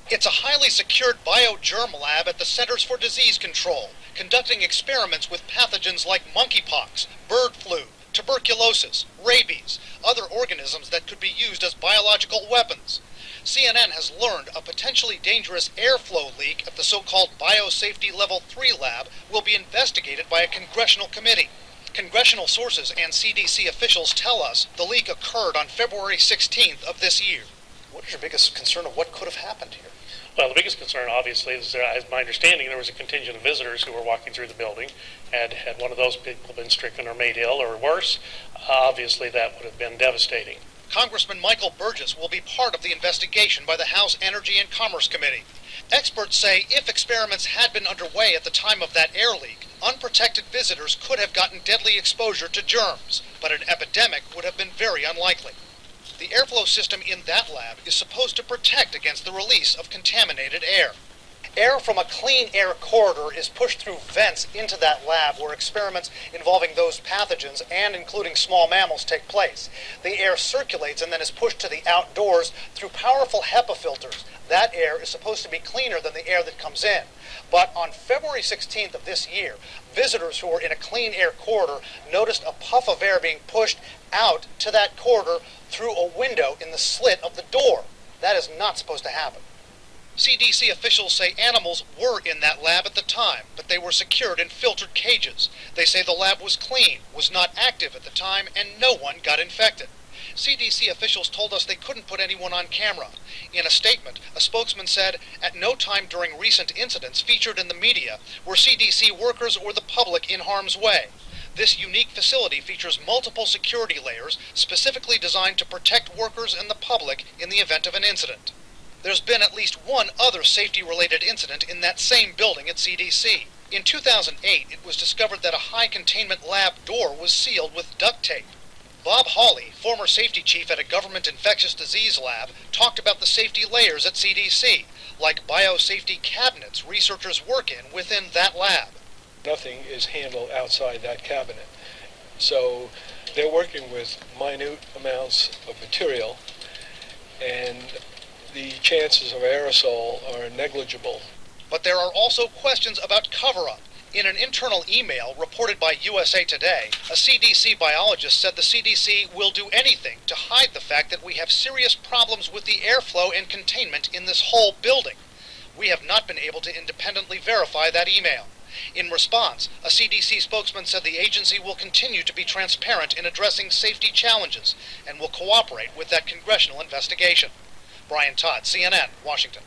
It's a highly secured biogerm lab at the Centers for Disease Control, conducting experiments with pathogens like monkeypox, bird flu, tuberculosis, rabies, other organisms that could be used as biological weapons. CNN has learned a potentially dangerous airflow leak at the so-called Biosafety Level 3 lab will be investigated by a congressional committee. Congressional sources and CDC officials tell us the leak occurred on February 16th of this year. What is your biggest concern of what could have happened here? Well, the biggest concern, obviously, is, as my understanding, there was a contingent of visitors who were walking through the building. Had one of those people been stricken or made ill or worse, obviously that would have been devastating. Congressman Michael Burgess will be part of the investigation by the House Energy and Commerce Committee. Experts say if experiments had been underway at the time of that air leak, unprotected visitors could have gotten deadly exposure to germs, but an epidemic would have been very unlikely. The airflow system in that lab is supposed to protect against the release of contaminated air. Air from a clean air corridor is pushed through vents into that lab where experiments involving those pathogens and including small mammals take place. The air circulates and then is pushed to the outdoors through powerful HEPA filters. That air is supposed to be cleaner than the air that comes in. But on February 16th of this year, visitors who were in a clean air corridor noticed a puff of air being pushed out to that corridor through a window in the slit of the door. That is not supposed to happen. CDC officials say animals were in that lab at the time, but they were secured in filtered cages. They say the lab was clean, was not active at the time, and no one got infected. CDC officials told us they couldn't put anyone on camera. In a statement, a spokesman said, "At no time during recent incidents featured in the media were CDC workers or the public in harm's way. This unique facility features multiple security layers specifically designed to protect workers and the public in the event of an incident." There's been at least one other safety-related incident in that same building at CDC. In 2008, it was discovered that a high-containment lab door was sealed with duct tape. Bob Hawley, former safety chief at a government infectious disease lab, talked about the safety layers at CDC, like biosafety cabinets researchers work in within that lab. Nothing is handled outside that cabinet. So they're working with minute amounts of material, and the chances of aerosol are negligible. But there are also questions about cover-up. In an internal email reported by USA Today, a CDC biologist said the CDC will do anything to hide the fact that we have serious problems with the airflow and containment in this whole building. We have not been able to independently verify that email. In response, a CDC spokesman said the agency will continue to be transparent in addressing safety challenges and will cooperate with that congressional investigation. Brian Todd, CNN, Washington.